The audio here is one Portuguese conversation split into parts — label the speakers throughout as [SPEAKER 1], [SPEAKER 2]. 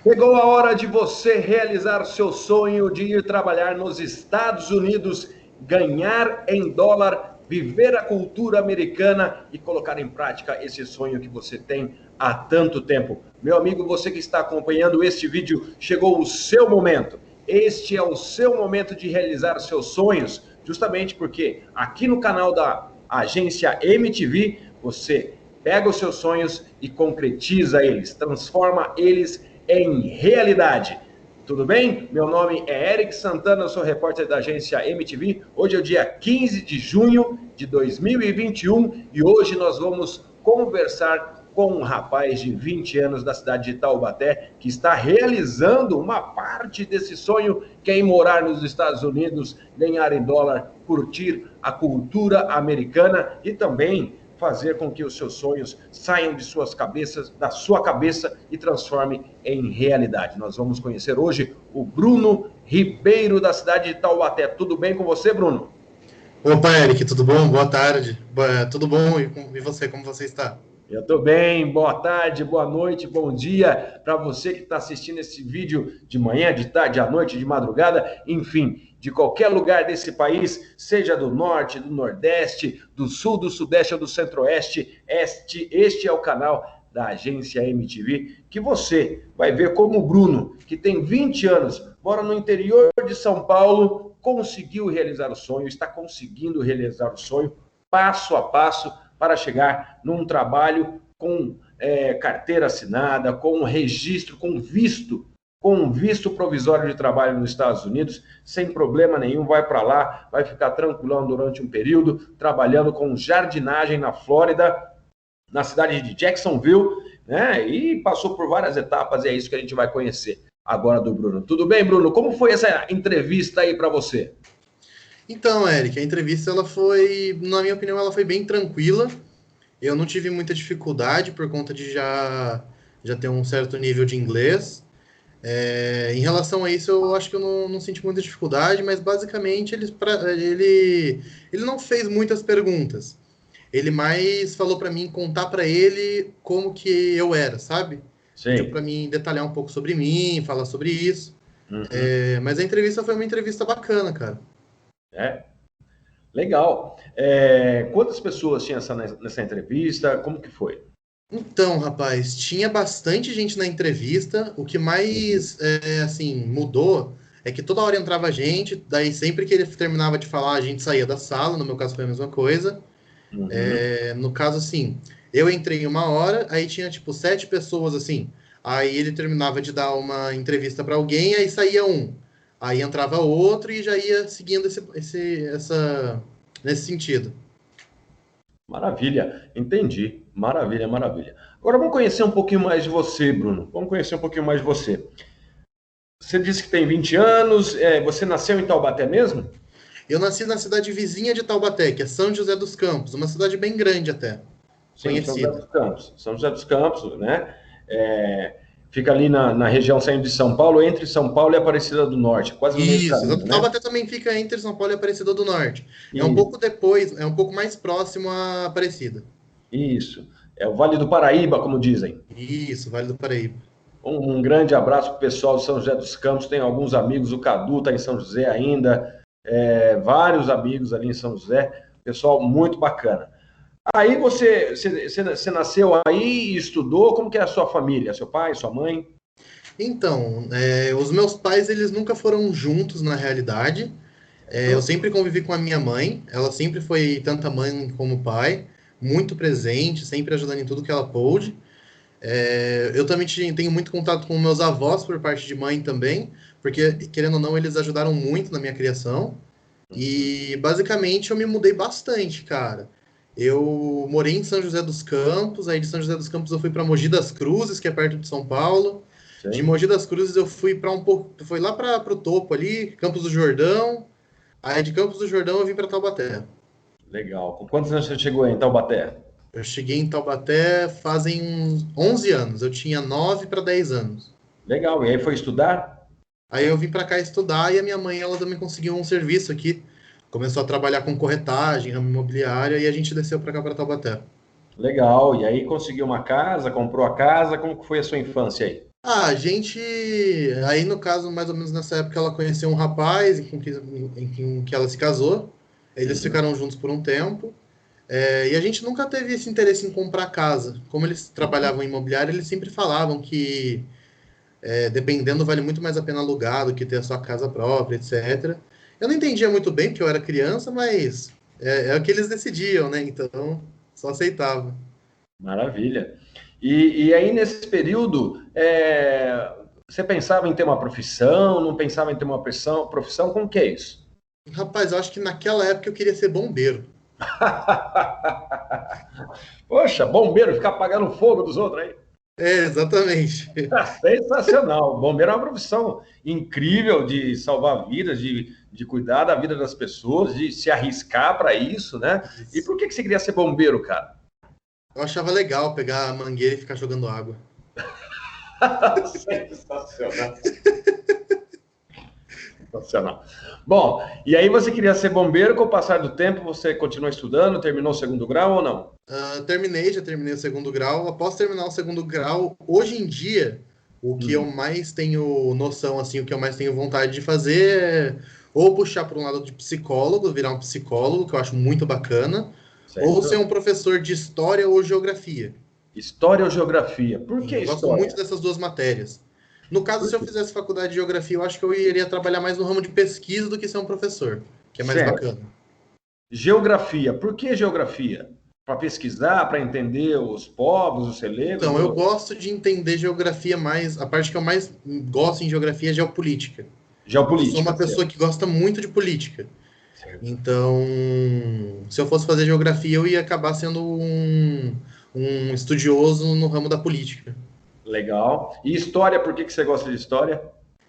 [SPEAKER 1] Chegou a hora de você realizar seu sonho de ir trabalhar nos Estados Unidos, ganhar em dólar, viver a cultura americana e colocar em prática esse sonho que você tem há tanto tempo. Meu amigo, você que está acompanhando este vídeo, chegou o seu momento. Este é o seu momento de realizar seus sonhos, justamente porque aqui no canal da agência MTV, você pega os seus sonhos e concretiza eles, transforma eles em realidade. Tudo bem? Meu nome é Eric Santana, eu sou repórter da agência MTV. Hoje é o dia 15 de junho de 2021 e hoje nós vamos conversar com um rapaz de 20 anos da cidade de Taubaté que está realizando uma parte desse sonho, que é ir morar nos Estados Unidos, ganhar em dólar, curtir a cultura americana e também fazer com que os seus sonhos saiam de suas cabeças, da sua cabeça e transforme em realidade. Nós vamos conhecer hoje o Bruno Ribeiro, da cidade de Taubaté. Tudo bem com você, Bruno?
[SPEAKER 2] Opa, Eric, tudo bom? Boa tarde. Tudo bom? E você, como você está?
[SPEAKER 1] Eu estou bem, boa tarde, boa noite, bom dia para você que está assistindo esse vídeo de manhã, de tarde, à noite, de madrugada, enfim, de qualquer lugar desse país, seja do norte, do nordeste, do sul, do sudeste ou do centro-oeste, este é o canal da agência MTV, que você vai ver como o Bruno, que tem 20 anos, mora no interior de São Paulo, conseguiu realizar o sonho, está conseguindo realizar o sonho, passo a passo, para chegar num trabalho com carteira assinada, com registro, com um visto provisório de trabalho nos Estados Unidos, sem problema nenhum, vai para lá, vai ficar tranquilão durante um período, trabalhando com jardinagem na Flórida, na cidade de Jacksonville, né? E passou por várias etapas e é isso que a gente vai conhecer agora do Bruno. Tudo bem, Bruno? Como foi essa entrevista aí para você?
[SPEAKER 2] Então, Eric, a entrevista ela foi, na minha opinião, ela foi bem tranquila. Eu não tive muita dificuldade por conta de já ter um certo nível de inglês. Em relação a isso, eu acho que eu não senti muita dificuldade, mas basicamente ele não fez muitas perguntas. Ele mais falou para mim contar para ele como que eu era, sabe? Pediu para
[SPEAKER 1] Sei.
[SPEAKER 2] mim detalhar um pouco sobre mim, falar sobre isso.
[SPEAKER 1] Uhum.
[SPEAKER 2] Mas a entrevista foi uma entrevista bacana, cara.
[SPEAKER 1] É, legal. Quantas pessoas tinha nessa entrevista? Como que foi?
[SPEAKER 2] Então, rapaz, tinha bastante gente na entrevista. O que
[SPEAKER 1] Uhum.
[SPEAKER 2] mais, assim, mudou é que toda hora entrava gente, daí sempre que ele terminava de falar, a gente saía da sala. No meu caso foi a mesma coisa.
[SPEAKER 1] Uhum.
[SPEAKER 2] No caso, assim, eu entrei em 1 hora, aí tinha, tipo, 7 pessoas, assim. Aí ele terminava de dar uma entrevista para alguém, aí saía um. Aí entrava outro e já ia seguindo nesse sentido.
[SPEAKER 1] Maravilha, entendi. Maravilha, maravilha. Agora vamos conhecer um pouquinho mais de você, Bruno. Vamos conhecer um pouquinho mais de você. Você disse que tem 20 anos, você nasceu em Taubaté mesmo?
[SPEAKER 2] Eu nasci na cidade vizinha de Taubaté, que é São José dos Campos, uma cidade bem grande até,
[SPEAKER 1] Sim, São José
[SPEAKER 2] conhecida.
[SPEAKER 1] dos Campos. São José dos Campos, né? É, fica ali na região saindo de São Paulo, entre São Paulo e Aparecida do Norte, quase no meio do
[SPEAKER 2] Isso,
[SPEAKER 1] caminho, né?
[SPEAKER 2] Taubaté também fica entre São Paulo e Aparecida do Norte. É um
[SPEAKER 1] Isso,
[SPEAKER 2] pouco depois, é um pouco mais próximo a Aparecida.
[SPEAKER 1] isso. É o Vale do Paraíba, como dizem.
[SPEAKER 2] Isso, Vale do Paraíba.
[SPEAKER 1] Um grande abraço para o pessoal de São José dos Campos. Tem alguns amigos, o Cadu está em São José ainda, vários amigos ali em São José. Pessoal muito bacana. Aí você nasceu aí e estudou. Como que é a sua família? Seu pai, sua mãe?
[SPEAKER 2] Então, os meus pais, eles nunca foram juntos na realidade. Eu
[SPEAKER 1] Certo?
[SPEAKER 2] sempre convivi com a minha mãe, ela sempre foi tanto a mãe como o pai, muito presente, sempre ajudando em tudo que ela pôde. Eu também tenho muito contato com meus avós por parte de mãe também, porque, querendo ou não, eles ajudaram muito na minha criação.
[SPEAKER 1] Uhum.
[SPEAKER 2] E basicamente eu me mudei bastante, cara. Eu morei em São José dos Campos, aí de São José dos Campos eu fui para Mogi das Cruzes, que é perto de São Paulo. De
[SPEAKER 1] Sim.
[SPEAKER 2] Mogi das Cruzes eu fui para um pouco, foi lá para o topo ali, Campos do Jordão. Aí de Campos do Jordão eu vim para Taubaté.
[SPEAKER 1] Legal. Com quantos anos você chegou aí em Taubaté?
[SPEAKER 2] Eu cheguei em Taubaté fazem uns 11 anos, eu tinha 9 para 10 anos.
[SPEAKER 1] Legal. E aí foi estudar?
[SPEAKER 2] Aí eu vim para cá estudar e a minha mãe ela também conseguiu um serviço aqui. Começou a trabalhar com corretagem, ramo imobiliária e a gente desceu para cá para Taubaté.
[SPEAKER 1] Legal. E aí conseguiu uma casa, comprou a casa. Como que foi a sua infância aí?
[SPEAKER 2] A gente, aí no caso, mais ou menos nessa época, ela conheceu um rapaz em que ela se casou. Eles
[SPEAKER 1] Uhum.
[SPEAKER 2] ficaram juntos por um tempo. E a gente nunca teve esse interesse em comprar casa. Como eles
[SPEAKER 1] Uhum.
[SPEAKER 2] trabalhavam em imobiliário, eles sempre falavam que, dependendo, vale muito mais a pena alugar do que ter a sua casa própria, etc. Eu não entendia muito bem, porque eu era criança, mas é o que eles decidiam, né? Então, só aceitava.
[SPEAKER 1] Maravilha. E aí, nesse período, você pensava em ter uma profissão, não pensava em ter uma profissão, como que é isso?
[SPEAKER 2] Rapaz, eu acho que naquela época eu queria ser bombeiro.
[SPEAKER 1] Poxa, bombeiro, ficar apagando fogo dos outros aí.
[SPEAKER 2] Exatamente.
[SPEAKER 1] Sensacional. Bombeiro é uma profissão incrível de salvar vidas, de cuidar da vida das pessoas, de se arriscar para isso, né? E
[SPEAKER 2] Isso.
[SPEAKER 1] por que você queria ser bombeiro, cara?
[SPEAKER 2] Eu achava legal pegar a mangueira e ficar jogando água.
[SPEAKER 1] Sensacional. Sensacional. Bom, e aí você queria ser bombeiro, com o passar do tempo você continuou estudando, terminou o segundo grau ou não?
[SPEAKER 2] Já terminei o segundo grau. Após terminar o segundo grau, hoje em dia, o que eu
[SPEAKER 1] Hum,
[SPEAKER 2] mais tenho noção, assim, o que eu mais tenho vontade de fazer é ou puxar para um lado de psicólogo, virar um psicólogo, que eu acho muito bacana, ou ser
[SPEAKER 1] certo.
[SPEAKER 2] um professor de história ou geografia.
[SPEAKER 1] História ou geografia? Por que
[SPEAKER 2] Eu gosto muito
[SPEAKER 1] história?
[SPEAKER 2] dessas duas matérias. No caso,
[SPEAKER 1] Por
[SPEAKER 2] se eu
[SPEAKER 1] quê?
[SPEAKER 2] fizesse faculdade de geografia, eu acho que eu iria trabalhar mais no ramo de pesquisa do que ser um professor, que é mais
[SPEAKER 1] Certo.
[SPEAKER 2] bacana.
[SPEAKER 1] Geografia. Por que geografia? Para pesquisar, para entender os povos, os celegos?
[SPEAKER 2] Então, eu gosto de entender geografia mais. A parte que eu mais gosto em geografia é geopolítica. Eu sou
[SPEAKER 1] Geopolítica,
[SPEAKER 2] uma pessoa
[SPEAKER 1] certo.
[SPEAKER 2] que gosta muito de política.
[SPEAKER 1] Certo.
[SPEAKER 2] Então, se eu fosse fazer geografia, eu ia acabar sendo um estudioso no ramo da política.
[SPEAKER 1] Legal. E história, por que você gosta de história?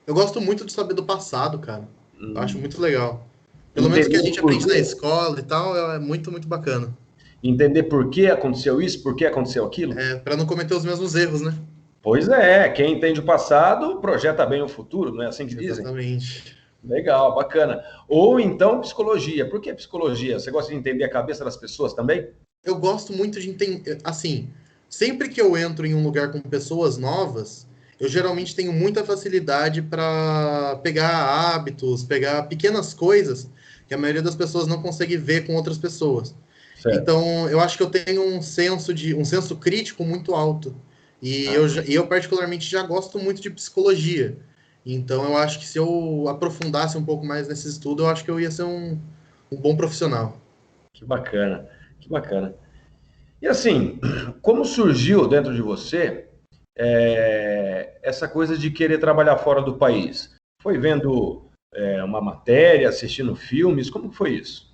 [SPEAKER 2] Eu gosto muito de saber do passado, cara. Eu acho
[SPEAKER 1] Hum,
[SPEAKER 2] muito legal. Pelo menos o que a
[SPEAKER 1] entender
[SPEAKER 2] gente
[SPEAKER 1] por
[SPEAKER 2] aprende na
[SPEAKER 1] quê?
[SPEAKER 2] escola e tal, é muito, muito bacana.
[SPEAKER 1] Entender por que aconteceu isso, por que aconteceu aquilo?
[SPEAKER 2] Para não cometer os mesmos erros, né?
[SPEAKER 1] Pois é, quem entende o passado projeta bem o futuro, não é assim que dizem?
[SPEAKER 2] Exatamente.
[SPEAKER 1] Legal, bacana. Ou então psicologia. Por que psicologia? Você gosta de entender a cabeça das pessoas também?
[SPEAKER 2] Eu gosto muito de entender. Assim, sempre que eu entro em um lugar com pessoas novas, eu geralmente tenho muita facilidade para pegar hábitos, pegar pequenas coisas que a maioria das pessoas não consegue ver com outras pessoas.
[SPEAKER 1] Certo.
[SPEAKER 2] Então, eu acho que eu tenho um senso crítico muito alto.
[SPEAKER 1] Ah,
[SPEAKER 2] E eu particularmente já gosto muito de psicologia. Então, eu acho que se eu aprofundasse um pouco mais nesse estudo, eu acho que eu ia ser um bom profissional.
[SPEAKER 1] que bacana, que bacana. E assim, como surgiu dentro de você essa coisa de querer trabalhar fora do país? Foi vendo uma matéria, assistindo filmes? Como que foi isso?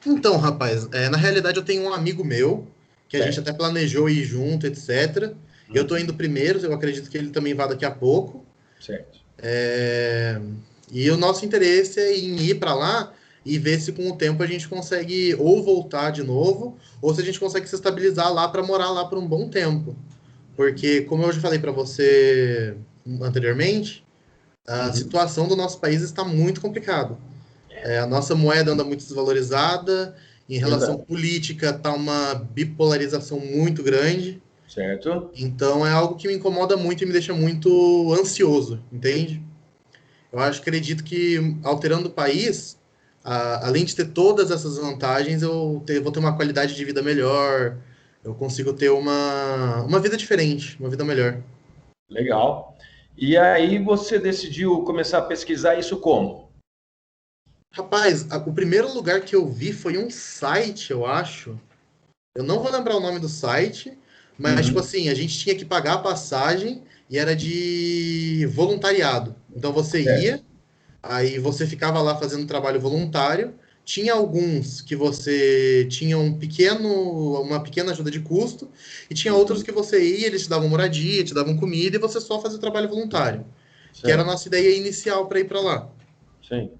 [SPEAKER 2] Então, rapaz, na realidade eu tenho um amigo meu, que a gente
[SPEAKER 1] Certo.
[SPEAKER 2] até planejou ir junto, etc. Eu tô
[SPEAKER 1] Uhum.
[SPEAKER 2] indo primeiro, eu acredito que ele também vá daqui a pouco.
[SPEAKER 1] Certo.
[SPEAKER 2] É, E o nosso interesse é em ir para lá e ver se com o tempo a gente consegue ou voltar de novo, ou se a gente consegue se estabilizar lá para morar lá por um bom tempo. Porque, como eu já falei para você anteriormente, a
[SPEAKER 1] Uhum.
[SPEAKER 2] situação do nosso país está muito complicada. A nossa moeda anda muito desvalorizada, em relação
[SPEAKER 1] Verdade.
[SPEAKER 2] política está uma bipolarização muito grande,
[SPEAKER 1] Certo.
[SPEAKER 2] então é algo que me incomoda muito e me deixa muito ansioso, entende? Acredito que alterando o país, além de ter todas essas vantagens, vou ter uma qualidade de vida melhor, eu consigo ter uma vida diferente, uma vida melhor.
[SPEAKER 1] Legal. E aí você decidiu começar a pesquisar isso como?
[SPEAKER 2] Rapaz, o primeiro lugar que eu vi foi um site, eu acho. Eu não vou lembrar o nome do site, mas, tipo
[SPEAKER 1] Uhum.
[SPEAKER 2] assim, a gente tinha que pagar a passagem e era de voluntariado. Então você
[SPEAKER 1] Certo.
[SPEAKER 2] ia, aí você ficava lá fazendo trabalho voluntário. Tinha alguns que você tinha uma pequena ajuda de custo, e tinha outros
[SPEAKER 1] Uhum.
[SPEAKER 2] que você ia, eles te davam moradia, te davam comida e você só fazia o trabalho voluntário, que era a
[SPEAKER 1] Certo.
[SPEAKER 2] nossa ideia inicial para ir para lá.
[SPEAKER 1] Sim.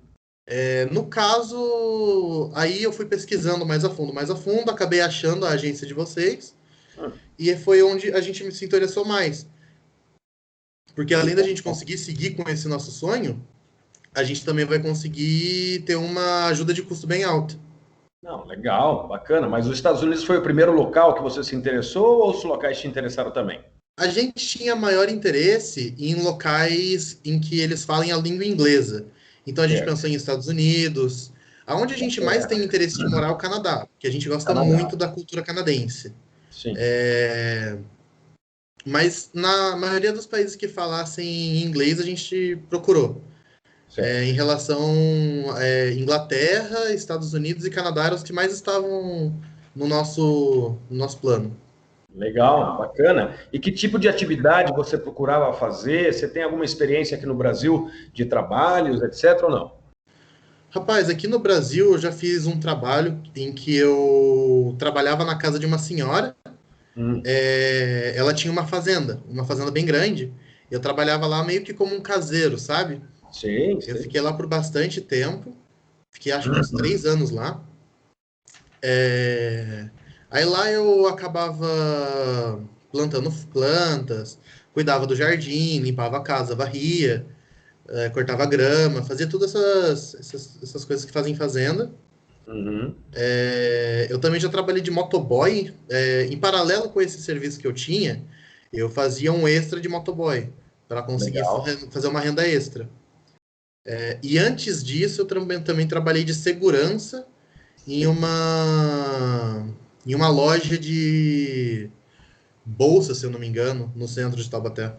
[SPEAKER 2] No caso, aí eu fui pesquisando mais a fundo, acabei achando a agência de vocês.
[SPEAKER 1] Hum,
[SPEAKER 2] E foi onde a gente se interessou mais. Porque
[SPEAKER 1] que
[SPEAKER 2] além da gente
[SPEAKER 1] bom.
[SPEAKER 2] conseguir seguir com esse nosso sonho, a gente também vai conseguir ter uma ajuda de custo bem alta.
[SPEAKER 1] Não, legal, bacana. Mas os Estados Unidos foi o primeiro local que você se interessou ou os locais te interessaram também?
[SPEAKER 2] A gente tinha maior interesse em locais em que eles falem a língua inglesa. Então a gente
[SPEAKER 1] Certo.
[SPEAKER 2] pensou em Estados Unidos. Aonde a gente mais tem interesse de morar é o Canadá, porque a gente gosta
[SPEAKER 1] Canadá.
[SPEAKER 2] muito da cultura canadense.
[SPEAKER 1] Sim.
[SPEAKER 2] É, mas na maioria dos países que falassem inglês, a gente procurou.
[SPEAKER 1] Certo.
[SPEAKER 2] Em relação Inglaterra, Estados Unidos e Canadá eram os que mais estavam no nosso plano.
[SPEAKER 1] Legal, bacana. E que tipo de atividade você procurava fazer? Você tem alguma experiência aqui no Brasil de trabalhos, etc. ou não?
[SPEAKER 2] Rapaz, aqui no Brasil eu já fiz um trabalho em que eu trabalhava na casa de uma senhora.
[SPEAKER 1] Hum,
[SPEAKER 2] Ela tinha uma fazenda bem grande. Eu trabalhava lá meio que como um caseiro, sabe?
[SPEAKER 1] sim,
[SPEAKER 2] Eu
[SPEAKER 1] sim.
[SPEAKER 2] fiquei lá por bastante tempo, fiquei acho que uns 3 anos lá. É, Aí lá eu acabava plantando plantas, cuidava do jardim, limpava a casa, varria, cortava grama, fazia todas essas coisas que fazem em fazenda.
[SPEAKER 1] Uhum.
[SPEAKER 2] Eu também já trabalhei de motoboy. Em paralelo com esse serviço que eu tinha, eu fazia um extra de motoboy para conseguir
[SPEAKER 1] Legal.
[SPEAKER 2] fazer uma renda extra. E antes disso, eu também trabalhei de segurança em uma loja de bolsa, se eu não me engano, no centro de Taubaté.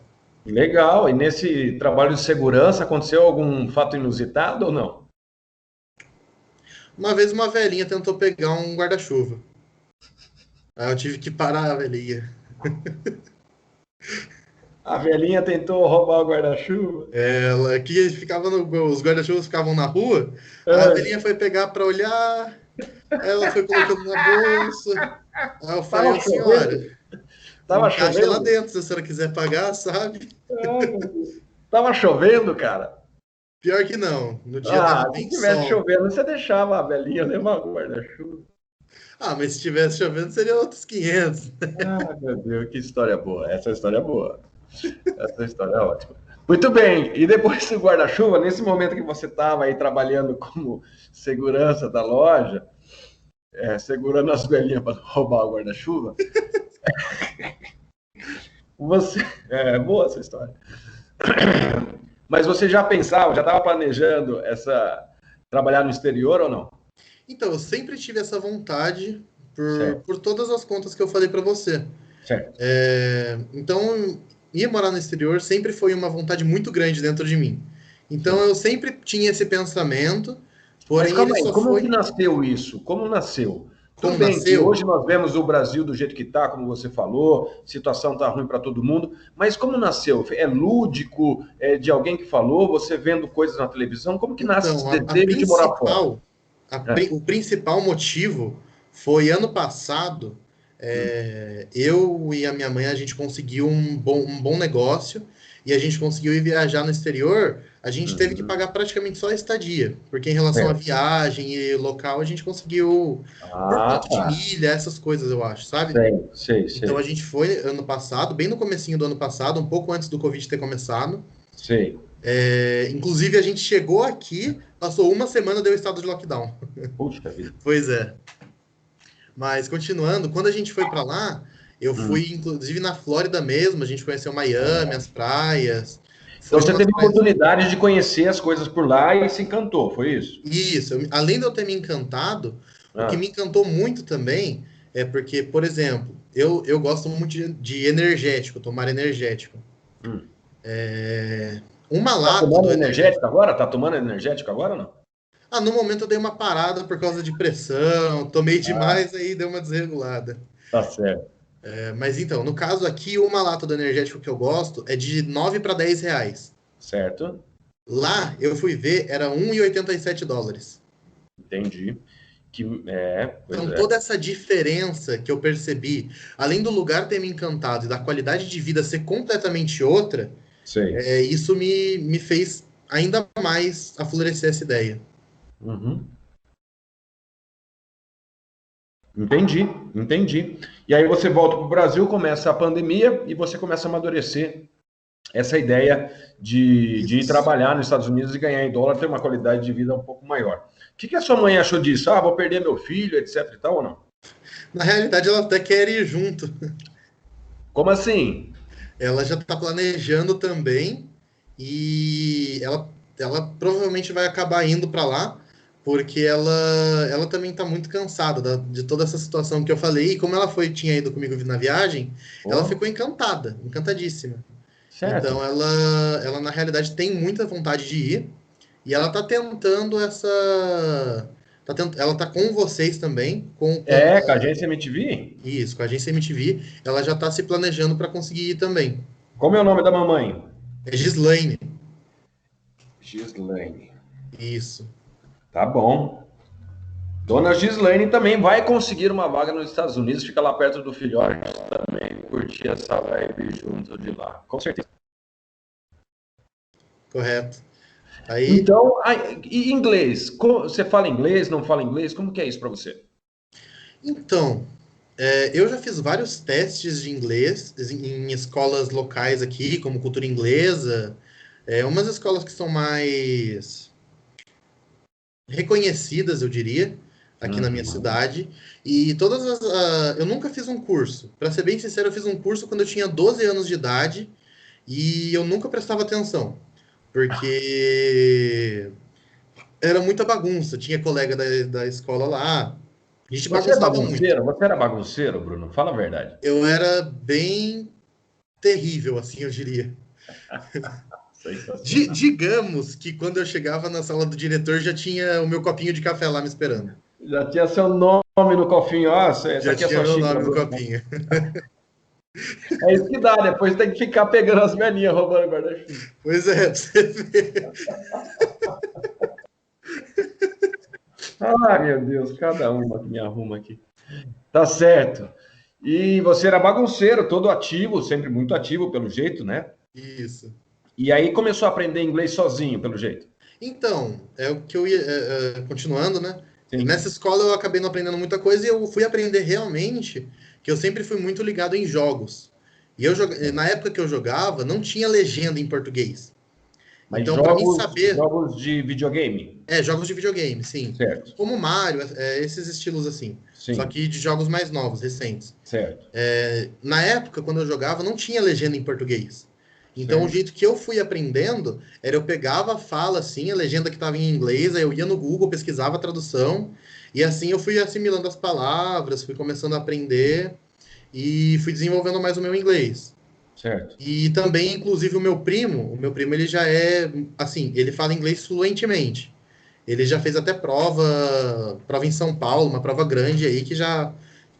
[SPEAKER 1] Legal. E nesse trabalho de segurança aconteceu algum fato inusitado ou não?
[SPEAKER 2] Uma vez uma velhinha tentou pegar um guarda-chuva. Aí eu tive que parar a velhinha.
[SPEAKER 1] A velhinha tentou roubar o guarda-chuva.
[SPEAKER 2] Ela que os guarda-chuvas ficavam na rua, a
[SPEAKER 1] É,
[SPEAKER 2] velhinha foi pegar para olhar, ela foi colocando na bolsa. Aí eu
[SPEAKER 1] tava
[SPEAKER 2] falei, ô senhora,
[SPEAKER 1] chovendo? Tava
[SPEAKER 2] encaixa lá
[SPEAKER 1] chovendo?
[SPEAKER 2] dentro se a senhora quiser pagar, sabe?
[SPEAKER 1] Ai, meu Deus. Tava chovendo, cara.
[SPEAKER 2] Pior que não, no dia tava
[SPEAKER 1] Ah, se
[SPEAKER 2] bem
[SPEAKER 1] tivesse
[SPEAKER 2] sol.
[SPEAKER 1] chovendo, você deixava a velhinha levar o guarda-chuva.
[SPEAKER 2] Ah, mas se tivesse chovendo seria outros 500.
[SPEAKER 1] Ah, meu Deus, que história boa. Essa história é boa. Essa história é ótima. Muito bem, e depois do guarda-chuva, nesse momento que você estava aí trabalhando como segurança da loja, segurando as velhinhas para roubar o guarda-chuva, você. É boa essa história. Mas você já pensava, já estava planejando trabalhar no exterior ou não?
[SPEAKER 2] Então, eu sempre tive essa vontade por,
[SPEAKER 1] Certo,
[SPEAKER 2] por todas as contas que eu falei para você.
[SPEAKER 1] certo.
[SPEAKER 2] Então, ir morar no exterior sempre foi uma vontade muito grande dentro de mim. Então,
[SPEAKER 1] Sim.
[SPEAKER 2] eu sempre tinha esse pensamento,
[SPEAKER 1] Mas
[SPEAKER 2] porém ele
[SPEAKER 1] calma aí,
[SPEAKER 2] só
[SPEAKER 1] como que
[SPEAKER 2] foi
[SPEAKER 1] nasceu isso? Como nasceu? Tudo
[SPEAKER 2] como
[SPEAKER 1] bem que
[SPEAKER 2] nasceu.
[SPEAKER 1] hoje nós vemos o Brasil do jeito que está, como você falou, situação está ruim para todo mundo, mas como nasceu? É lúdico? É de alguém que falou? Você vendo coisas na televisão? Como que nasce esse
[SPEAKER 2] Então,
[SPEAKER 1] desejo de morar fora? É.
[SPEAKER 2] o principal motivo foi ano passado. Eu e a minha mãe a gente conseguiu um bom negócio e a gente conseguiu ir viajar no exterior. A gente teve que
[SPEAKER 1] Uhum.
[SPEAKER 2] pagar praticamente só a estadia, porque em relação à
[SPEAKER 1] Certo.
[SPEAKER 2] viagem e local a gente conseguiu por
[SPEAKER 1] Ah,
[SPEAKER 2] conta de
[SPEAKER 1] tá.
[SPEAKER 2] milha, essas coisas eu acho, sabe?
[SPEAKER 1] Sei, sei,
[SPEAKER 2] Então a
[SPEAKER 1] sei.
[SPEAKER 2] gente foi ano passado, bem no comecinho do ano passado, um pouco antes do Covid ter começado.
[SPEAKER 1] Sei.
[SPEAKER 2] Inclusive a gente chegou aqui, passou uma semana deu estado de lockdown.
[SPEAKER 1] Puxa vida.
[SPEAKER 2] Pois é. Mas continuando, quando a gente foi para lá, eu
[SPEAKER 1] Hum.
[SPEAKER 2] fui inclusive na Flórida mesmo, a gente conheceu Miami, as praias.
[SPEAKER 1] Então
[SPEAKER 2] Foi
[SPEAKER 1] você
[SPEAKER 2] umas
[SPEAKER 1] teve
[SPEAKER 2] praias.
[SPEAKER 1] oportunidade de conhecer as coisas por lá e se encantou, foi isso?
[SPEAKER 2] Isso, além de eu ter me encantado, o que
[SPEAKER 1] Ah,
[SPEAKER 2] me encantou muito também é porque, por exemplo, eu gosto muito de energético, tomar energético.
[SPEAKER 1] hum.
[SPEAKER 2] Uma
[SPEAKER 1] Tá
[SPEAKER 2] lata do
[SPEAKER 1] tomando
[SPEAKER 2] energético.
[SPEAKER 1] energético agora? Tá tomando energético agora ou não?
[SPEAKER 2] Ah, no momento eu dei uma parada por causa de pressão, tomei demais, aí deu uma desregulada.
[SPEAKER 1] Tá certo.
[SPEAKER 2] Mas então, no caso aqui, uma lata do energético que eu gosto é de 9 para 10 reais.
[SPEAKER 1] Certo?
[SPEAKER 2] Lá, eu fui ver, era 1,87 dólares.
[SPEAKER 1] Entendi. Pois
[SPEAKER 2] Então,
[SPEAKER 1] é.
[SPEAKER 2] toda essa diferença que eu percebi, além do lugar ter me encantado e da qualidade de vida ser completamente outra,
[SPEAKER 1] Sei.
[SPEAKER 2] isso me fez ainda mais aflorescer essa ideia.
[SPEAKER 1] Uhum. Entendi, entendi. E aí você volta para o Brasil, começa a pandemia e você começa a amadurecer essa ideia de ir
[SPEAKER 2] Isso.
[SPEAKER 1] trabalhar nos Estados Unidos e ganhar em dólar, ter uma qualidade de vida um pouco maior. O que a sua mãe achou disso? Ah, vou perder meu filho, etc e tal, ou não?
[SPEAKER 2] Na realidade, ela até quer ir junto.
[SPEAKER 1] Como assim?
[SPEAKER 2] ela já está planejando também e ela provavelmente vai acabar indo para lá, porque ela também está muito cansada de toda essa situação que eu falei. E como ela tinha ido comigo na viagem, ela
[SPEAKER 1] Oh,
[SPEAKER 2] ficou encantada, encantadíssima. Então
[SPEAKER 1] certo.
[SPEAKER 2] ela na realidade tem muita vontade de ir e ela está tentando ela está com vocês também,
[SPEAKER 1] É, com a agência MTV?
[SPEAKER 2] isso, com a agência MTV, ela já está se planejando para conseguir ir também.
[SPEAKER 1] Como é o nome da mamãe?
[SPEAKER 2] É Gislaine.
[SPEAKER 1] Gislaine.
[SPEAKER 2] Isso.
[SPEAKER 1] Tá bom. Dona Gislaine também vai conseguir uma vaga nos Estados Unidos, fica lá perto do filhote também, curtir essa vibe junto de lá. Com certeza.
[SPEAKER 2] Correto. Aí,
[SPEAKER 1] Então, e inglês? Você fala inglês, não fala inglês? Como que é isso para você?
[SPEAKER 2] então, eu já fiz vários testes de inglês em escolas locais aqui, como cultura inglesa, umas escolas que são mais reconhecidas, eu diria, aqui na minha
[SPEAKER 1] Uhum.
[SPEAKER 2] cidade. E eu nunca fiz um curso. Para ser bem sincero, eu fiz um curso quando eu tinha 12 anos de idade e eu nunca prestava atenção, porque era muita bagunça. Tinha colega da escola lá, a gente
[SPEAKER 1] Você é
[SPEAKER 2] bagunçava muito.
[SPEAKER 1] bagunceiro? Você era bagunceiro, Bruno? Fala a verdade.
[SPEAKER 2] Eu era bem terrível, assim, eu diria.
[SPEAKER 1] Sensacional.
[SPEAKER 2] Digamos que quando eu chegava na sala do diretor já tinha o meu copinho de café lá me esperando.
[SPEAKER 1] Já tinha seu nome no cofrinho. Ó, essa
[SPEAKER 2] Já
[SPEAKER 1] aqui é a
[SPEAKER 2] tinha
[SPEAKER 1] sua
[SPEAKER 2] meu
[SPEAKER 1] xícara,
[SPEAKER 2] nome no
[SPEAKER 1] Bruno.
[SPEAKER 2] copinho.
[SPEAKER 1] É isso que dá, depois tem que ficar pegando as velhinhas roubando guarda-chuva.
[SPEAKER 2] Pois é, pra você ver.
[SPEAKER 1] Ah, meu Deus, cada uma que me arruma aqui. Tá certo. E você era bagunceiro, todo ativo, sempre muito ativo, pelo jeito, né?
[SPEAKER 2] Isso.
[SPEAKER 1] E aí começou a aprender inglês sozinho, pelo jeito.
[SPEAKER 2] Então, é o que eu ia. Continuando, né? Nessa
[SPEAKER 1] Sim.
[SPEAKER 2] escola eu acabei não aprendendo muita coisa e eu fui aprender realmente que eu sempre fui muito ligado em jogos. E na época que eu jogava, não tinha legenda em português.
[SPEAKER 1] Mas
[SPEAKER 2] Então, para mim saber.
[SPEAKER 1] jogos de videogame.
[SPEAKER 2] Jogos de videogame, sim.
[SPEAKER 1] Certo.
[SPEAKER 2] Como Mario, esses estilos assim. Só
[SPEAKER 1] Sim,
[SPEAKER 2] que de jogos mais novos, recentes.
[SPEAKER 1] certo.
[SPEAKER 2] Na época, quando eu jogava, não tinha legenda em português. Então, o
[SPEAKER 1] Certo.
[SPEAKER 2] jeito que eu fui aprendendo era eu pegava a fala, assim, a legenda que estava em inglês, aí eu ia no Google, pesquisava a tradução, e assim eu fui assimilando as palavras, fui começando a aprender e fui desenvolvendo mais o meu inglês.
[SPEAKER 1] Certo.
[SPEAKER 2] E também, inclusive, o meu primo ele já assim, ele fala inglês fluentemente. Ele já fez até prova em São Paulo, uma prova grande aí que já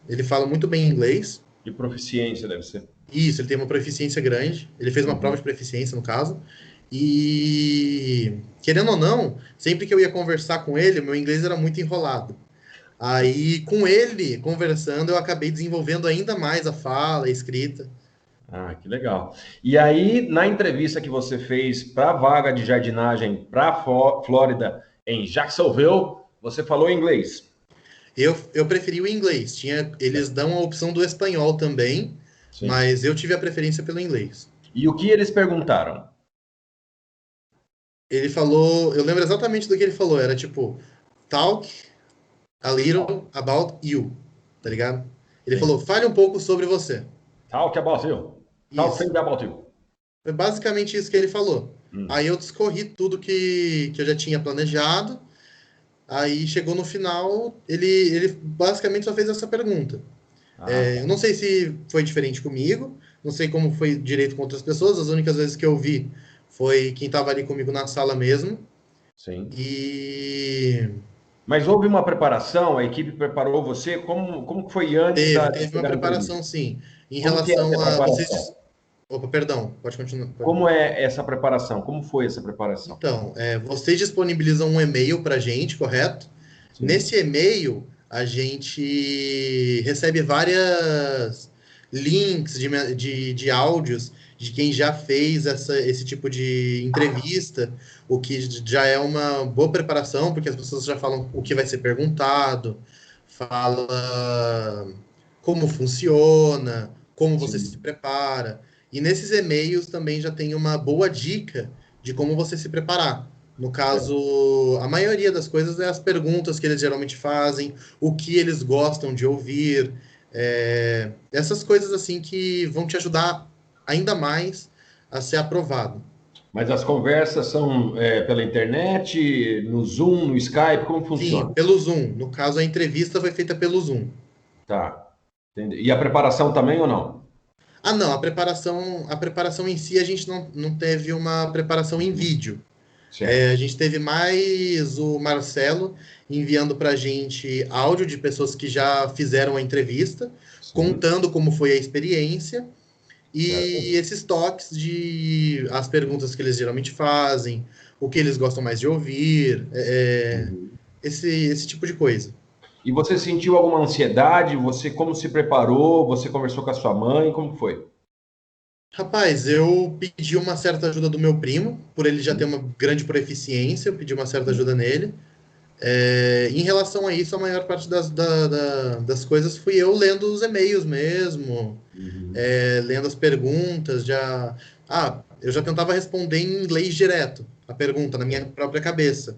[SPEAKER 2] ele fala muito bem inglês.
[SPEAKER 1] De proficiência, deve ser.
[SPEAKER 2] Isso, ele tem uma proficiência grande. Ele fez uma prova de
[SPEAKER 1] Uhum.
[SPEAKER 2] proficiência, no caso. E, querendo ou não, sempre que eu ia conversar com ele, o meu inglês era muito enrolado. Aí, com ele conversando, eu acabei desenvolvendo ainda mais a fala, a escrita.
[SPEAKER 1] Ah, que legal. E aí, na entrevista que você fez para a vaga de jardinagem para a Flórida, em Jacksonville, você falou inglês.
[SPEAKER 2] Eu preferi o inglês. Eles dão a opção do espanhol também,
[SPEAKER 1] Sim.
[SPEAKER 2] mas eu tive a preferência pelo inglês.
[SPEAKER 1] E o que eles perguntaram?
[SPEAKER 2] Ele falou, eu lembro exatamente do que ele falou, era tipo, talk a little about you, tá ligado? Ele
[SPEAKER 1] Sim.
[SPEAKER 2] falou, fale um pouco sobre você.
[SPEAKER 1] Talk about you. Talk
[SPEAKER 2] Isso.
[SPEAKER 1] think about you.
[SPEAKER 2] Foi basicamente isso que ele falou.
[SPEAKER 1] Hum.
[SPEAKER 2] Aí eu discorri tudo que eu já tinha planejado. Aí chegou no final, ele basicamente só fez essa pergunta.
[SPEAKER 1] Ah, tá.
[SPEAKER 2] Eu não sei se foi diferente comigo, não sei como foi direito com outras pessoas, as únicas vezes que eu vi foi quem estava ali comigo na sala mesmo.
[SPEAKER 1] Sim.
[SPEAKER 2] E
[SPEAKER 1] Mas houve uma preparação? A equipe preparou você? Como que foi antes de
[SPEAKER 2] teve uma
[SPEAKER 1] chegar na entrevista?
[SPEAKER 2] preparação, sim. Em
[SPEAKER 1] Como que é
[SPEAKER 2] relação
[SPEAKER 1] essa
[SPEAKER 2] a vocês.
[SPEAKER 1] preparação?
[SPEAKER 2] Opa, perdão, pode continuar.
[SPEAKER 1] Como é essa preparação? Como foi essa preparação?
[SPEAKER 2] Então, vocês disponibilizam um e-mail para a gente, correto?
[SPEAKER 1] Sim.
[SPEAKER 2] Nesse e-mail, a gente recebe várias links de áudios de quem já fez esse tipo de entrevista, o que já é uma boa preparação, porque as pessoas já falam o que vai ser perguntado, fala como funciona, como você se
[SPEAKER 1] Sim.
[SPEAKER 2] prepara. E nesses e-mails também já tem uma boa dica de como você se preparar. No
[SPEAKER 1] Certo.
[SPEAKER 2] caso, a maioria das coisas é as perguntas que eles geralmente fazem, o que eles gostam de ouvir, essas coisas assim que vão te ajudar. ainda mais a ser aprovado.
[SPEAKER 1] Mas as conversas são pela internet, no Zoom, no Skype, como
[SPEAKER 2] Sim,
[SPEAKER 1] funciona?
[SPEAKER 2] pelo Zoom. No caso, a entrevista foi feita pelo Zoom.
[SPEAKER 1] Tá. Entendi. E a preparação também ou não?
[SPEAKER 2] Ah, não, a preparação em si a gente não teve uma preparação em vídeo.
[SPEAKER 1] Certo.
[SPEAKER 2] A gente teve mais o Marcelo enviando para a gente áudio de pessoas que já fizeram a entrevista,
[SPEAKER 1] Sim,
[SPEAKER 2] contando como foi a experiência
[SPEAKER 1] certo.
[SPEAKER 2] e esses toques de as perguntas que eles geralmente fazem, o que eles gostam mais de ouvir,
[SPEAKER 1] Uhum.
[SPEAKER 2] esse tipo de coisa.
[SPEAKER 1] E você sentiu alguma ansiedade? Você como se preparou? Você conversou com a sua mãe? Como foi?
[SPEAKER 2] Rapaz, eu pedi uma certa ajuda do meu primo, por ele já ter
[SPEAKER 1] Sim.
[SPEAKER 2] uma grande proficiência, eu pedi uma certa ajuda nele. Em relação a isso, a maior parte das coisas fui eu lendo os e-mails mesmo,
[SPEAKER 1] Uhum.
[SPEAKER 2] lendo as perguntas, já. Ah, eu já tentava responder em inglês direto, a pergunta, na minha própria cabeça.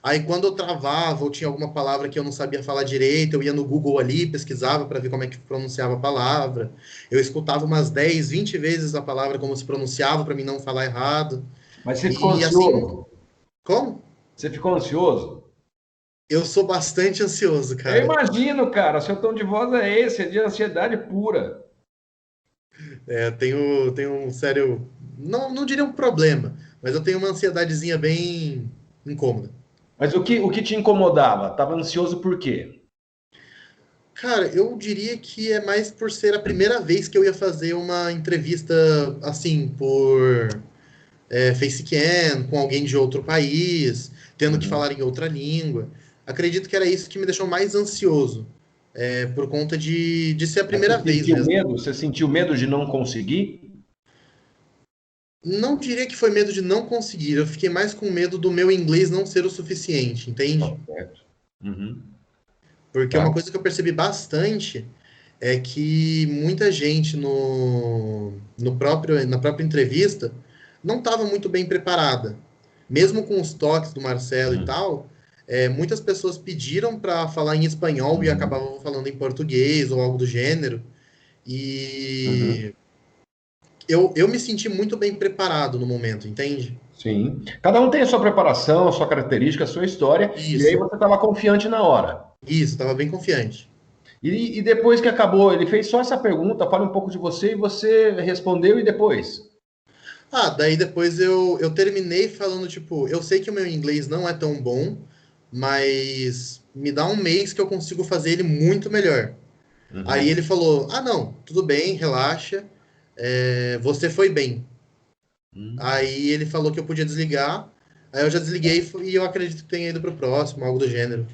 [SPEAKER 2] Aí quando eu travava ou tinha alguma palavra que eu não sabia falar direito, eu ia no Google ali, pesquisava para ver como é que pronunciava a palavra. Eu escutava umas 10, 20 vezes a palavra como se pronunciava para mim não falar errado.
[SPEAKER 1] Mas você ficou
[SPEAKER 2] E assim,
[SPEAKER 1] ansioso?
[SPEAKER 2] como?
[SPEAKER 1] Você ficou ansioso?
[SPEAKER 2] Eu sou bastante ansioso,
[SPEAKER 1] Eu
[SPEAKER 2] cara.
[SPEAKER 1] imagino, cara, seu tom de voz é esse, é de ansiedade pura.
[SPEAKER 2] Tenho um sério, não diria um problema, mas eu tenho uma ansiedadezinha bem incômoda.
[SPEAKER 1] Mas o que te incomodava? Tava ansioso por quê?
[SPEAKER 2] Cara, eu diria que é mais por ser a primeira vez que eu ia fazer uma entrevista assim, por Facecam, com alguém de outro país, tendo que
[SPEAKER 1] Uhum.
[SPEAKER 2] falar em outra língua. Acredito que era isso que me deixou mais ansioso, por conta de ser a
[SPEAKER 1] Mas você
[SPEAKER 2] primeira vez
[SPEAKER 1] sentiu
[SPEAKER 2] mesmo.
[SPEAKER 1] medo? Você sentiu medo de não conseguir?
[SPEAKER 2] Não diria que foi medo de não conseguir, eu fiquei mais com medo do meu inglês não ser o suficiente,
[SPEAKER 1] Tá
[SPEAKER 2] entende?
[SPEAKER 1] certo. Uhum.
[SPEAKER 2] Porque
[SPEAKER 1] Tá.
[SPEAKER 2] uma coisa que eu percebi bastante é que muita gente na própria entrevista não estava muito bem preparada. Mesmo com os toques do Marcelo e
[SPEAKER 1] Uhum.
[SPEAKER 2] tal, muitas pessoas pediram para falar em espanhol e
[SPEAKER 1] Uhum.
[SPEAKER 2] acabavam falando em português ou algo do gênero.
[SPEAKER 1] Uhum.
[SPEAKER 2] E eu me senti muito bem preparado no momento, entende?
[SPEAKER 1] Sim. Cada um tem a sua preparação, a sua característica, a sua história, e aí
[SPEAKER 2] Isso,
[SPEAKER 1] você estava confiante na hora.
[SPEAKER 2] estava bem confiante.
[SPEAKER 1] E depois que acabou, ele fez só essa pergunta, fale um pouco de você, e você respondeu e depois?
[SPEAKER 2] Ah, daí depois eu terminei falando, tipo, eu sei que o meu inglês não é tão bom, mas me dá um mês que eu consigo fazer ele muito melhor. Aí
[SPEAKER 1] Uhum.
[SPEAKER 2] ele falou: Ah, não, tudo bem, relaxa, você foi bem.
[SPEAKER 1] Hum.
[SPEAKER 2] Aí ele falou que eu podia desligar, aí eu já desliguei e eu acredito que tenha ido pro próximo, algo do gênero.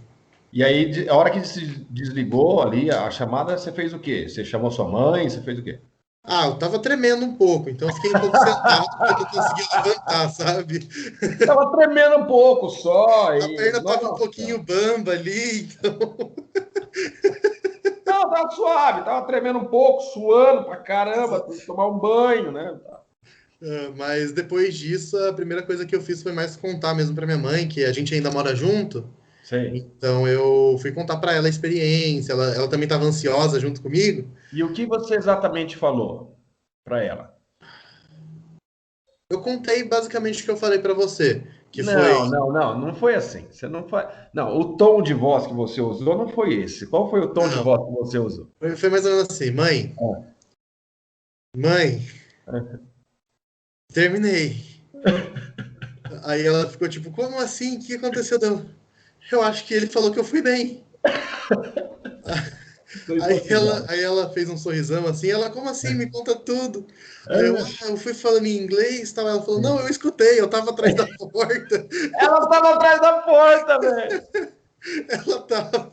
[SPEAKER 1] E aí, a hora que se desligou ali a chamada, você fez o quê? Você chamou sua mãe? Você fez o quê?
[SPEAKER 2] Ah, eu tava tremendo um pouco, então eu fiquei um pouco sentado porque eu não conseguia levantar, sabe?
[SPEAKER 1] Tava tremendo um pouco só
[SPEAKER 2] A
[SPEAKER 1] e,
[SPEAKER 2] perna tava um
[SPEAKER 1] nossa,
[SPEAKER 2] pouquinho bamba ali, então.
[SPEAKER 1] não, tava suave, tava tremendo um pouco, suando pra caramba, tem que tomar um banho, né?
[SPEAKER 2] Mas depois disso, a primeira coisa que eu fiz foi mais contar mesmo pra minha mãe, que a gente ainda mora junto.
[SPEAKER 1] Sei.
[SPEAKER 2] Então eu fui contar pra ela a experiência. Ela também estava ansiosa junto comigo.
[SPEAKER 1] E o que você exatamente falou para ela?
[SPEAKER 2] Eu contei basicamente o que eu falei pra você, que foi,
[SPEAKER 1] Não foi assim. Você não foi. Não, o tom de voz que você usou não foi esse. Qual foi o tom de
[SPEAKER 2] não,
[SPEAKER 1] voz que você usou?
[SPEAKER 2] foi mais ou menos assim, mãe,
[SPEAKER 1] Ah.
[SPEAKER 2] terminei. Aí ela ficou tipo, como assim? O que aconteceu? Eu acho que ele falou que eu fui bem.
[SPEAKER 1] Sensacional.
[SPEAKER 2] Aí ela fez um sorrisão assim, ela, como assim? Me conta tudo. Aí
[SPEAKER 1] É.
[SPEAKER 2] eu fui falando em inglês, tal. Ela falou, não, eu escutei, eu tava atrás da porta.
[SPEAKER 1] Ela estava atrás da porta, velho.
[SPEAKER 2] Ela tava.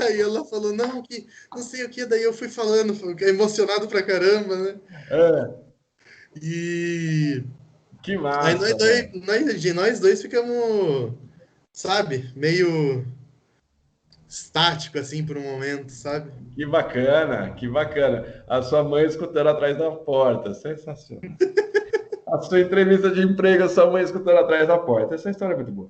[SPEAKER 2] Aí ela falou, não, que não sei o que, daí eu fui falando, emocionado pra caramba, né?
[SPEAKER 1] É.
[SPEAKER 2] E
[SPEAKER 1] Que
[SPEAKER 2] aí
[SPEAKER 1] massa, velho.
[SPEAKER 2] nós dois ficamos, sabe, meio estático assim por um momento, sabe?
[SPEAKER 1] Que bacana, que bacana. A sua mãe escutando atrás da porta. Sensacional. A sua entrevista de emprego, a sua mãe escutando atrás da porta. Essa história é muito boa.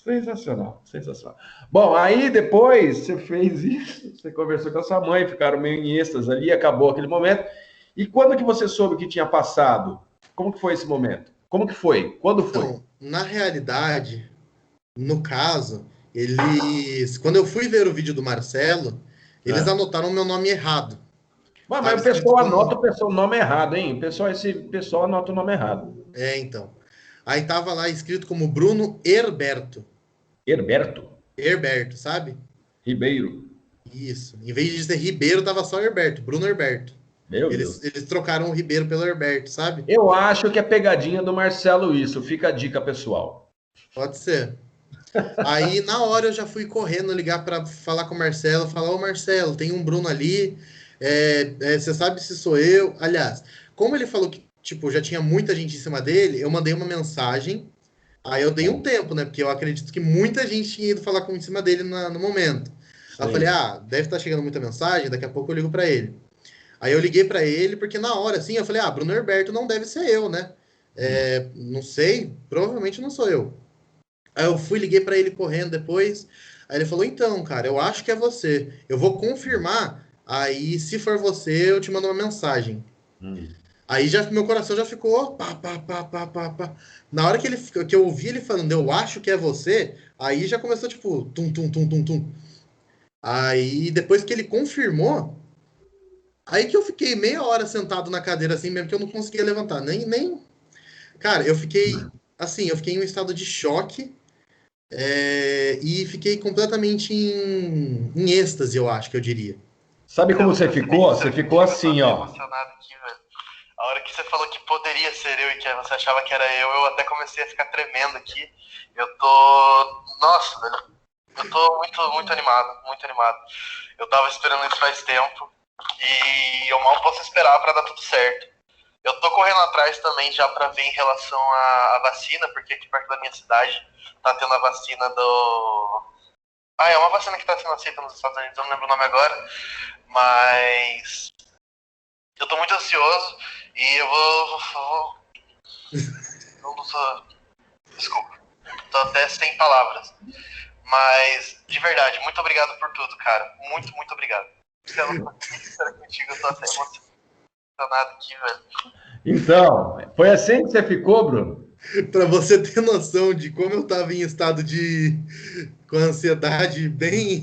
[SPEAKER 1] Sensacional, sensacional. Bom, aí depois você fez isso, você conversou com a sua mãe, ficaram meio em êxtase ali, acabou aquele momento. E quando que você soube que tinha passado? Como que foi esse momento? Como que foi? Quando foi?
[SPEAKER 2] Então, na realidade, no caso, quando eu fui ver o vídeo do Marcelo, eles
[SPEAKER 1] É.
[SPEAKER 2] anotaram meu nome errado.
[SPEAKER 1] Mas
[SPEAKER 2] Tava
[SPEAKER 1] o
[SPEAKER 2] escrito
[SPEAKER 1] pessoal anota
[SPEAKER 2] como.
[SPEAKER 1] o nome errado, hein? Esse pessoal anota o nome errado.
[SPEAKER 2] Então. Aí tava lá escrito como Bruno Herberto.
[SPEAKER 1] Herberto
[SPEAKER 2] Herberto, sabe?
[SPEAKER 1] Ribeiro.
[SPEAKER 2] Isso. Em vez de ser Ribeiro, tava só Herberto, Bruno Herberto.
[SPEAKER 1] Meu
[SPEAKER 2] Eles,
[SPEAKER 1] Deus.
[SPEAKER 2] eles trocaram o Ribeiro pelo Herberto, sabe?
[SPEAKER 1] Eu acho que é pegadinha do Marcelo isso. Fica a dica, pessoal.
[SPEAKER 2] Pode ser. Aí, na hora, eu já fui correndo ligar para falar com o Marcelo, falar, ô Marcelo, tem um Bruno ali, você sabe se sou eu? Aliás, como ele falou que, tipo, já tinha muita gente em cima dele, eu mandei uma mensagem, aí eu dei um tempo, né, porque eu acredito que muita gente tinha ido falar com em cima dele no momento. Aí eu falei,
[SPEAKER 1] Sim.
[SPEAKER 2] deve estar chegando muita mensagem, daqui a pouco eu ligo para ele. Aí eu liguei para ele, porque na hora, assim, eu falei, Bruno Herberto não deve ser eu, né? Não sei, provavelmente não sou eu. Aí eu fui, liguei pra ele correndo depois. Aí ele falou: Então, cara, eu acho que é você. Eu vou confirmar. Aí, se for você, eu te mando uma mensagem.
[SPEAKER 1] Hum.
[SPEAKER 2] Aí já meu coração já ficou pá, pá, pá, pá, pá, pá. Na hora que eu ouvi ele falando, eu acho que é você, aí já começou tipo tum, tum, tum, tum, tum. Aí depois que ele confirmou, aí que eu fiquei meia hora sentado na cadeira assim, mesmo que eu não conseguia levantar. Nem... Cara, eu fiquei assim, eu fiquei em um estado de choque. E fiquei completamente em êxtase, eu acho que eu diria.
[SPEAKER 1] Sabe como você ficou? Você ficou assim, ó.
[SPEAKER 3] Emocionado aqui, velho. A hora que você falou que poderia ser eu e que você achava que era eu até comecei a ficar tremendo aqui. Eu tô. Nossa, velho. Eu tô muito, muito animado, muito animado. Eu tava esperando isso faz tempo e eu mal posso esperar pra dar tudo certo. Eu tô correndo atrás também já pra ver em relação à vacina, porque aqui perto da minha cidade tá tendo a vacina do. É uma vacina que tá sendo aceita nos Estados Unidos, eu não lembro o nome agora, mas eu tô muito ansioso e eu vou... Eu não sou... Desculpa, tô até sem palavras. Mas, de verdade, muito obrigado por tudo, cara. Muito, muito obrigado. Se eu não conseguir estar contigo, eu tô até emocionado aqui, velho.
[SPEAKER 1] Então, foi assim que você ficou, Bruno?
[SPEAKER 2] Para você ter noção de como eu estava em estado com ansiedade bem,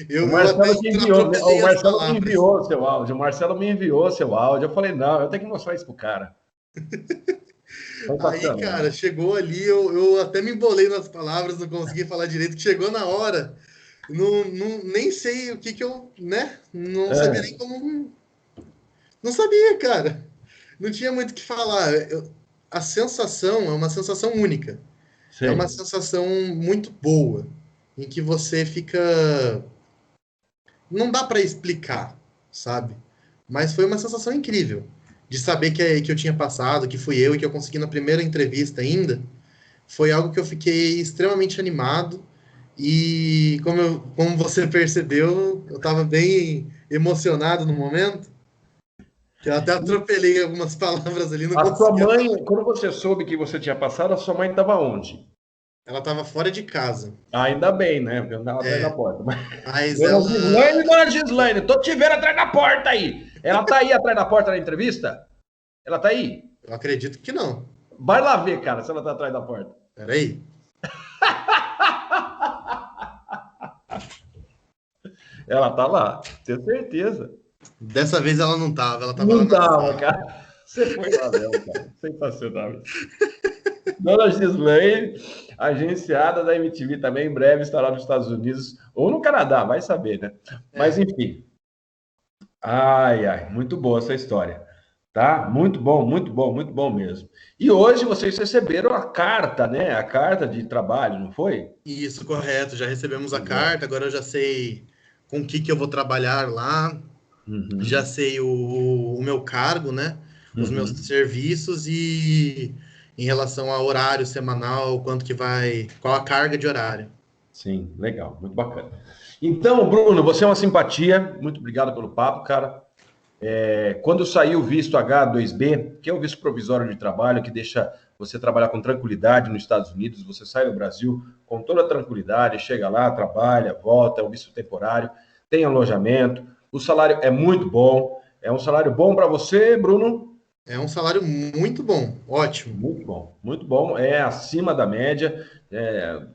[SPEAKER 1] O
[SPEAKER 2] eu até
[SPEAKER 1] Marcelo te enviou, o
[SPEAKER 2] atropelei as
[SPEAKER 1] Marcelo me
[SPEAKER 2] palavras.
[SPEAKER 1] enviou seu áudio. O Marcelo me enviou seu áudio. Eu falei, não, eu tenho que mostrar isso pro cara.
[SPEAKER 2] Aí, cara,
[SPEAKER 1] Sensacional.
[SPEAKER 2] chegou ali, eu até me embolei nas palavras, não consegui falar direito, que chegou na hora, nem sei o que eu, né? Não sabia nem
[SPEAKER 1] É,
[SPEAKER 2] como. Não sabia, cara. Não tinha muito o que falar. A sensação é uma sensação única. É uma
[SPEAKER 1] sim.
[SPEAKER 2] sensação muito boa, em que você fica. Não dá para explicar, sabe? Mas foi uma sensação incrível. De saber que eu tinha passado, que fui eu e que eu consegui na primeira entrevista ainda. Foi algo que eu fiquei extremamente animado. E como você percebeu, eu estava bem emocionado no momento. Que eu até atropelei algumas palavras ali, não
[SPEAKER 1] A sua
[SPEAKER 2] conseguia
[SPEAKER 1] mãe,
[SPEAKER 2] falar.
[SPEAKER 1] quando você soube que você tinha passado, a sua mãe estava onde?
[SPEAKER 2] Ela estava fora de casa.
[SPEAKER 1] Ainda bem, né? Porque eu andava atrás da
[SPEAKER 2] É,
[SPEAKER 1] porta.
[SPEAKER 2] mas
[SPEAKER 1] Dona Gislaine, tô te vendo atrás da porta aí. Ela tá aí atrás da porta da entrevista? Ela tá aí?
[SPEAKER 2] eu acredito que não.
[SPEAKER 1] Vai lá ver, cara, se ela tá atrás da porta.
[SPEAKER 2] Peraí.
[SPEAKER 1] Ela tá lá, tenho certeza.
[SPEAKER 2] Dessa vez ela não estava, ela estava lá
[SPEAKER 1] Não
[SPEAKER 2] na
[SPEAKER 1] tava,
[SPEAKER 2] sala.
[SPEAKER 1] cara. Você foi lá mesmo, cara. Sensacional. Dona Gislaine, agenciada da MTV também, em breve estará nos Estados Unidos ou no Canadá, vai saber, né? Mas
[SPEAKER 2] É,
[SPEAKER 1] enfim. Ai, ai, muito boa essa história. Tá? Muito bom mesmo. E hoje vocês receberam a carta, né? A carta de trabalho, não foi?
[SPEAKER 2] isso, correto. Já recebemos a carta, agora eu já sei com o que eu vou trabalhar lá, já
[SPEAKER 1] Uhum,
[SPEAKER 2] sei o meu cargo, né? Os meus
[SPEAKER 1] uhum.
[SPEAKER 2] serviços e em relação a horário semanal, quanto que vai, qual a carga de horário.
[SPEAKER 1] Sim, legal, muito bacana. Então, Bruno, você é uma simpatia. Muito obrigado pelo papo, cara. Quando sair o visto H2B, que é o visto provisório de trabalho, que deixa você trabalhar com tranquilidade nos Estados Unidos, você sai do Brasil com toda tranquilidade, chega lá, trabalha, volta, é um visto temporário, tem alojamento, o salário é muito bom. É um salário bom para você, Bruno?
[SPEAKER 2] É um salário muito bom, ótimo.
[SPEAKER 1] Muito bom, muito bom. É acima da média.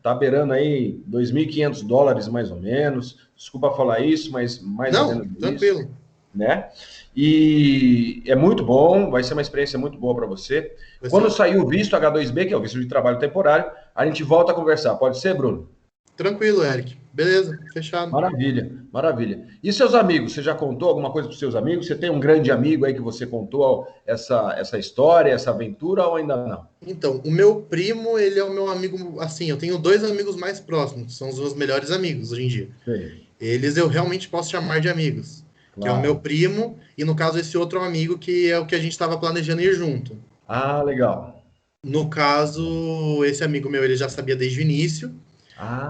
[SPEAKER 1] Tá beirando aí US$ 2.500 mais ou menos. Desculpa falar isso, mas mais ou
[SPEAKER 2] Não,
[SPEAKER 1] menos isso,
[SPEAKER 2] tranquilo.
[SPEAKER 1] né? E é muito bom, vai ser uma experiência muito boa para você.
[SPEAKER 2] Vai
[SPEAKER 1] Quando
[SPEAKER 2] ser
[SPEAKER 1] sair o visto H2B, que é o visto de trabalho temporário, a gente volta a conversar. Pode ser, Bruno?
[SPEAKER 2] tranquilo, Eric. Beleza, fechado.
[SPEAKER 1] Maravilha, maravilha. E seus amigos? Você já contou alguma coisa para os seus amigos? Você tem um grande amigo aí que você contou essa história, essa aventura ou ainda não?
[SPEAKER 2] Então, o meu primo, ele é o meu amigo, assim, eu tenho dois amigos mais próximos, são os meus melhores amigos hoje em dia.
[SPEAKER 1] Sei,
[SPEAKER 2] Eles eu realmente posso chamar de amigos, que é o meu
[SPEAKER 1] claro.
[SPEAKER 2] primo, e no caso esse outro amigo que é o que a gente estava planejando ir junto.
[SPEAKER 1] Ah, legal.
[SPEAKER 2] No caso, esse amigo meu, ele já sabia desde o início.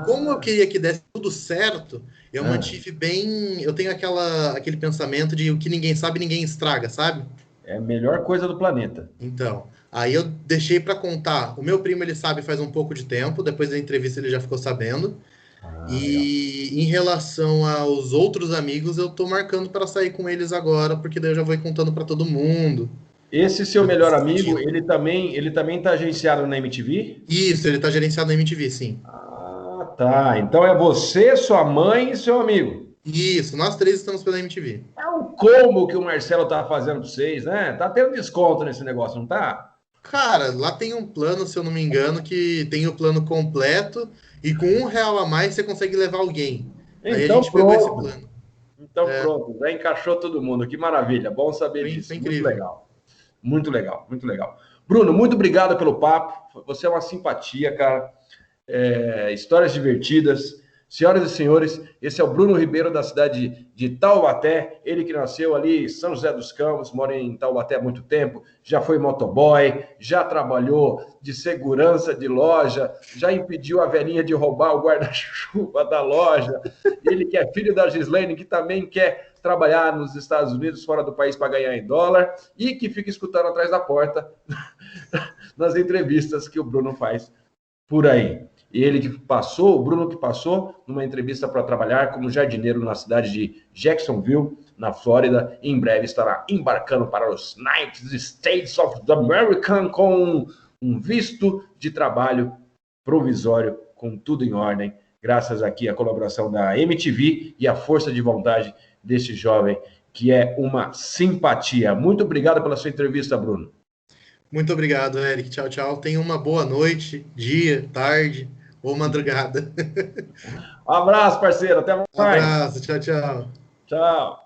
[SPEAKER 2] Como eu
[SPEAKER 1] Ah,
[SPEAKER 2] queria que desse tudo certo, eu
[SPEAKER 1] ah,
[SPEAKER 2] mantive bem, eu tenho aquele pensamento de o que ninguém sabe, ninguém estraga, sabe?
[SPEAKER 1] é a melhor coisa do planeta.
[SPEAKER 2] Então, aí eu deixei para contar. O meu primo ele sabe faz um pouco de tempo, depois da entrevista ele já ficou sabendo.
[SPEAKER 1] Ah, legal.
[SPEAKER 2] E em relação aos outros amigos, eu tô marcando para sair com eles agora, porque daí eu já vou ir contando para todo mundo.
[SPEAKER 1] Esse seu
[SPEAKER 2] Já vou
[SPEAKER 1] melhor amigo,
[SPEAKER 2] dividindo.
[SPEAKER 1] ele também tá agenciado na MTV?
[SPEAKER 2] Isso, ele tá gerenciado na MTV, sim.
[SPEAKER 1] Ah, tá. Então é você, sua mãe e seu amigo.
[SPEAKER 2] Isso, nós três estamos pela MTV.
[SPEAKER 1] É um combo que o Marcelo tá fazendo pra vocês, né? Tá tendo desconto nesse negócio, não tá?
[SPEAKER 2] Cara, lá tem um plano, se eu não me engano, que tem o plano completo e com R$ 1 a mais você consegue levar alguém. Aí a
[SPEAKER 1] Então
[SPEAKER 2] gente pegou esse
[SPEAKER 1] pronto.
[SPEAKER 2] plano.
[SPEAKER 1] Então
[SPEAKER 2] É,
[SPEAKER 1] pronto. Já encaixou todo mundo. Que maravilha. Bom saber
[SPEAKER 2] foi
[SPEAKER 1] disso. Muito
[SPEAKER 2] incrível.
[SPEAKER 1] legal. Muito legal, muito legal. Bruno, muito obrigado pelo papo. Você é uma simpatia, cara. Histórias divertidas. Senhoras e senhores, esse é o Bruno Ribeiro, da cidade de Taubaté. Ele que nasceu ali em São José dos Campos, mora em Taubaté há muito tempo, já foi motoboy, já trabalhou de segurança de loja, já impediu a velhinha de roubar o guarda-chuva da loja. Ele que é filho da Gislaine, que também quer trabalhar nos Estados Unidos, fora do país, para ganhar em dólar, e que fica escutando atrás da porta nas entrevistas que o Bruno faz por aí. Ele que passou, o Bruno que passou numa entrevista para trabalhar como jardineiro na cidade de Jacksonville, na Flórida, e em breve estará embarcando para os United States of America com um visto de trabalho provisório, com tudo em ordem, graças aqui à colaboração da MTV e à força de vontade deste jovem, que é uma simpatia. Muito obrigado pela sua entrevista, Bruno.
[SPEAKER 2] Muito obrigado, Eric. Tchau, tchau. Tenha uma boa noite, dia, tarde ou madrugada.
[SPEAKER 1] Um abraço, parceiro. Até mais.
[SPEAKER 2] Abraço, tchau, tchau.
[SPEAKER 1] Tchau.